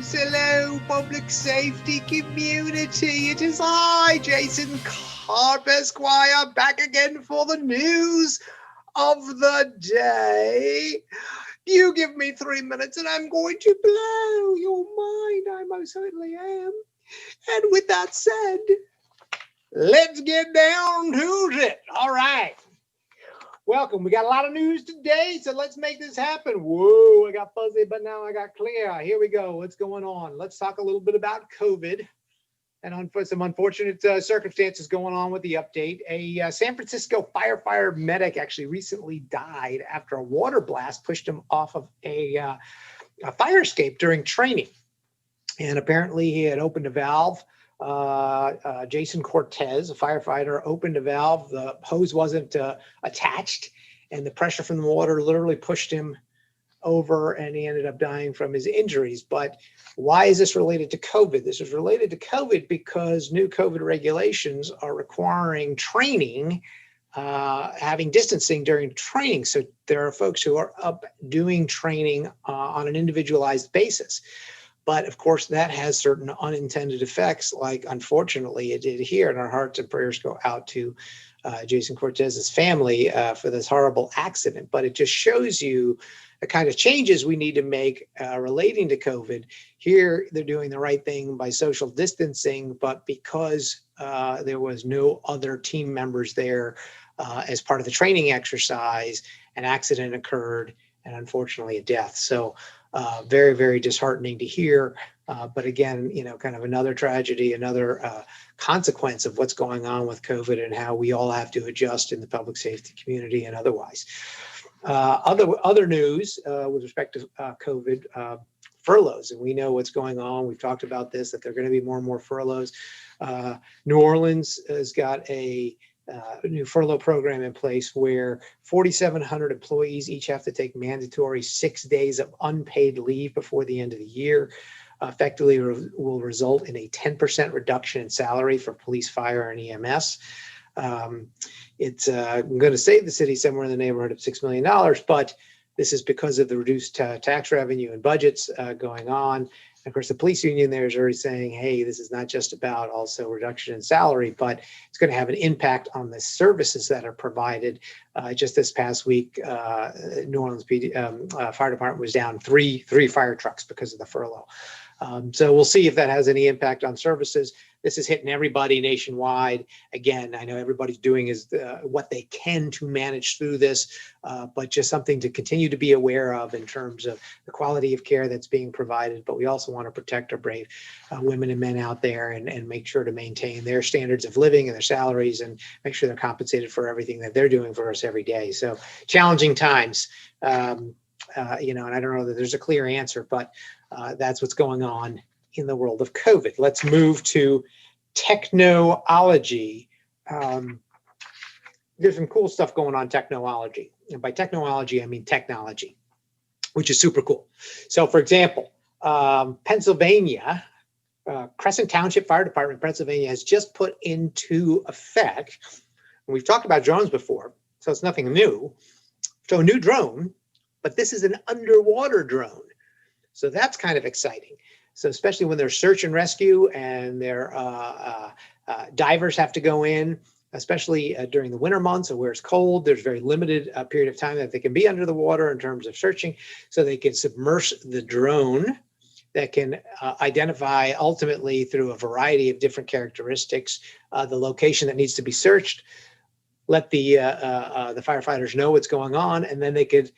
Hello, public safety community. It is I, Jason Carp Esquire, back again for the news of the day. You give me 3 minutes and I'm going to blow your mind. I most certainly am. And with that said, let's get down to it. All right. Welcome. We got a lot of news today, so let's make this happen. Whoa, I got fuzzy, but now I got clear. Here we go. What's going on? Let's talk a little bit about COVID and some unfortunate circumstances going on with the update. A San Francisco firefighter medic actually recently died after a water blast pushed him off of a fire escape during training. And apparently he had opened a valve. Jason Cortez, a firefighter, opened a valve. The hose wasn't attached, and the pressure from the water literally pushed him over, and he ended up dying from his injuries. But why is this related to COVID? This is related to COVID because new COVID regulations are requiring training, having distancing during training. So there are folks who are up doing training on an individualized basis. But of course, that has certain unintended effects, like unfortunately it did here. And our hearts and prayers go out to Jason Cortez's family for this horrible accident. But it just shows you the kind of changes we need to make relating to COVID. Here, they're doing the right thing by social distancing, but because there was no other team members there as part of the training exercise, an accident occurred, and unfortunately a death. So very, very disheartening to hear. But again, you know, kind of another tragedy, another consequence of what's going on with COVID and how we all have to adjust in the public safety community and otherwise. Other news with respect to COVID, furloughs, and we know what's going on. We've talked about this, that there are going to be more and more furloughs. New Orleans has got a new furlough program in place where 4,700 employees each have to take mandatory 6 days of unpaid leave before the end of the year. Effectively will result in a 10% reduction in salary for police, fire, and EMS. It's going to save the city somewhere in the neighborhood of $6 million, but this is because of the reduced tax revenue and budgets going on. Of course, the police union there is already saying, hey, this is not just about also reduction in salary, but it's going to have an impact on the services that are provided. Just this past week, New Orleans Fire Department was down three fire trucks because of the furlough. So we'll see if that has any impact on services. This is hitting everybody nationwide. Again, I know everybody's doing what they can to manage through this, but just something to continue to be aware of in terms of the quality of care that's being provided. But we also want to protect our brave women and men out there and make sure to maintain their standards of living and their salaries and make sure they're compensated for everything that they're doing for us every day. So challenging times, you know, and I don't know that there's a clear answer, but that's what's going on in the world of COVID. Let's move to technology. There's some cool stuff going on technology. And by technology, I mean technology, which is super cool. So for example, Pennsylvania, Crescent Township Fire Department, Pennsylvania has just put into effect, and we've talked about drones before, so it's nothing new. So a new drone, but this is an underwater drone. So that's kind of exciting. So especially when there's search and rescue and their divers have to go in, especially during the winter months or where it's cold, there's very limited period of time that they can be under the water in terms of searching. So they can submerge the drone that can identify ultimately through a variety of different characteristics the location that needs to be searched, let the firefighters know what's going on, and then they can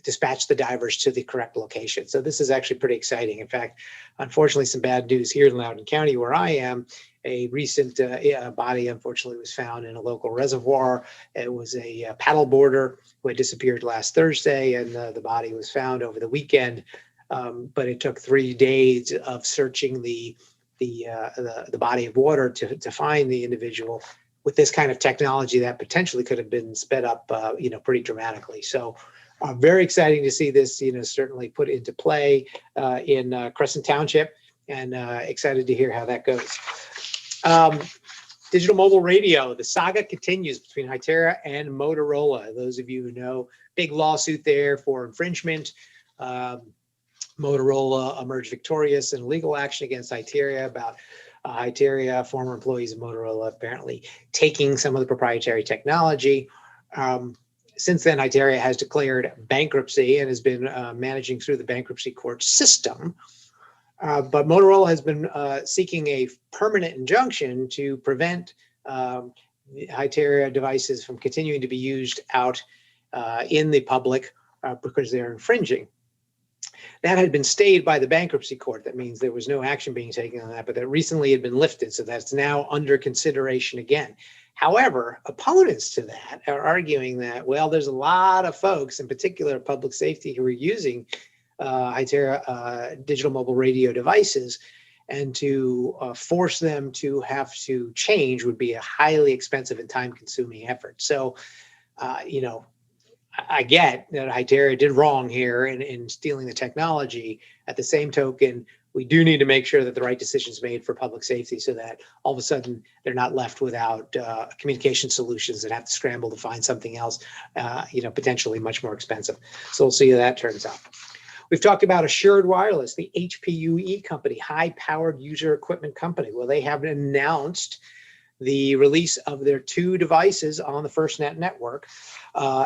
dispatch the divers to the correct location. So this is actually pretty exciting. In fact, unfortunately, some bad news here in Loudoun County, where I am. A recent body, unfortunately, was found in a local reservoir. It was a paddle boarder who had disappeared last Thursday, and the body was found over the weekend but it took 3 days of searching the body of water to find the individual with this kind of technology that potentially could have been sped up, pretty dramatically. So very exciting to see this, certainly put into play in Crescent Township, and excited to hear how that goes. Digital mobile radio, the saga continues between Hytera and Motorola. Those of you who know, big lawsuit there for infringement. Motorola emerged victorious in legal action against Hytera about Hytera, former employees of Motorola, apparently taking some of the proprietary technology. Since then, Hytera has declared bankruptcy and has been managing through the bankruptcy court system. But Motorola has been seeking a permanent injunction to prevent Hytera devices from continuing to be used out in the public because they're infringing. That had been stayed by the bankruptcy court. That means there was no action being taken on that, but that recently had been lifted, so that's now under consideration again. However, opponents to that are arguing that, well, there's a lot of folks, in particular public safety, who are using Hytera digital mobile radio devices, and to force them to have to change would be a highly expensive and time-consuming effort. So, I get that Hytera did wrong here in stealing the technology. At the same token, we do need to make sure that the right decision is made for public safety, so that all of a sudden they're not left without communication solutions and have to scramble to find something else, potentially much more expensive. So we'll see how that turns out. We've talked about Assured Wireless, the HPUE company, high-powered user equipment company. Well, they have announced the release of their 2 devices on the FirstNet network.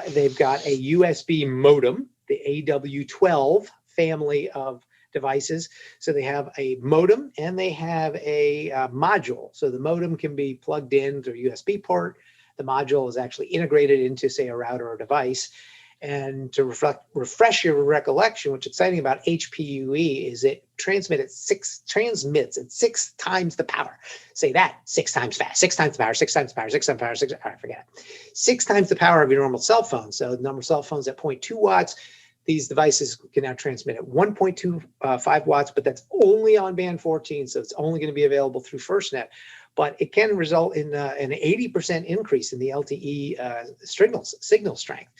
They've got a USB modem, the AW12 family of devices. So they have a modem and they have a module. So the modem can be plugged in through a USB port. The module is actually integrated into, say, a router or device. And to refresh your recollection, what's exciting about HPUE is it transmits at 6 times the power. Say that 6 times fast, 6 times the power, 6 times the power, 6 times the power, 6, all right, forget it. 6 times the power of your normal cell phone. So the normal cell phone's at 0.2 watts. These devices can now transmit at 1.25 watts, but that's only on band 14. So it's only going to be available through FirstNet. But it can result in an 80% increase in the LTE signal strength.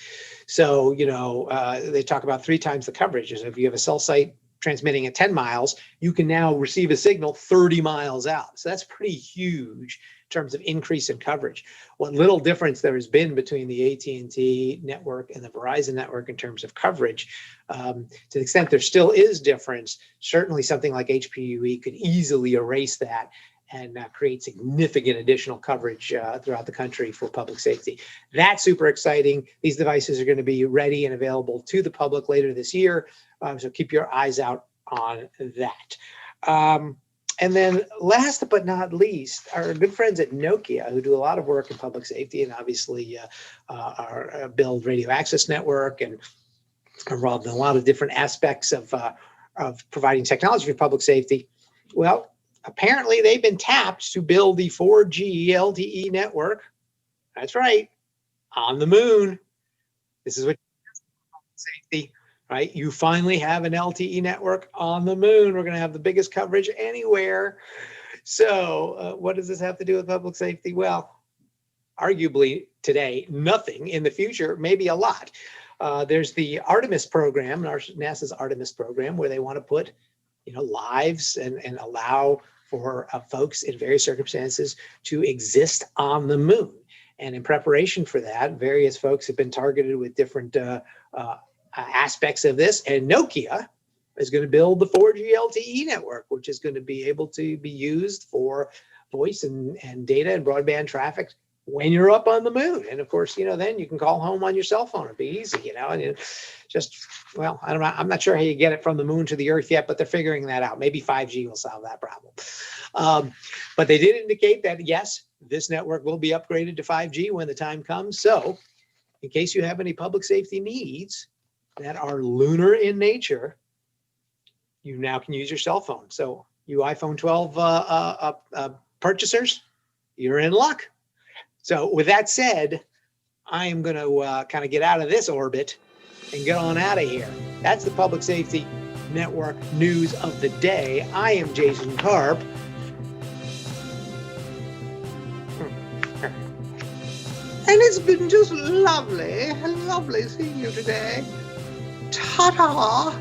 So, they talk about 3 times the coverage. So if you have a cell site transmitting at 10 miles, you can now receive a signal 30 miles out. So that's pretty huge in terms of increase in coverage. What little difference there has been between the AT&T network and the Verizon network in terms of coverage, to the extent there still is difference, certainly something like HPUE could easily erase that and create significant additional coverage throughout the country for public safety. That's super exciting. These devices are going to be ready and available to the public later this year, so keep your eyes out on that. And then last but not least, our good friends at Nokia, who do a lot of work in public safety and obviously build radio access network and are involved in a lot of different aspects of providing technology for public safety. Well, apparently they've been tapped to build the 4G LTE network. That's right, on the moon. This is what safety, right? You finally have an LTE network on the moon. We're going to have the biggest coverage anywhere. So what does this have to do with public safety? Well, arguably today, nothing. In the future, maybe a lot. There's the Artemis program, NASA's Artemis program, where they want to put lives and allow for folks in various circumstances to exist on the moon. And in preparation for that, various folks have been targeted with different aspects of this. And Nokia is going to build the 4G LTE network, which is going to be able to be used for voice and data and broadband traffic when you're up on the moon. And of course, then you can call home on your cell phone. It'd be easy, and well, I don't know. I'm not sure how you get it from the moon to the earth yet, but they're figuring that out. Maybe 5G will solve that problem. But they did indicate that, yes, this network will be upgraded to 5G when the time comes. So in case you have any public safety needs that are lunar in nature, you now can use your cell phone. So you iPhone 12 purchasers, you're in luck. So with that said, I am going to kind of get out of this orbit and get on out of here. That's the public safety Network news of the day. I am Jason Karp. And it's been just lovely seeing you today. Ta-ta!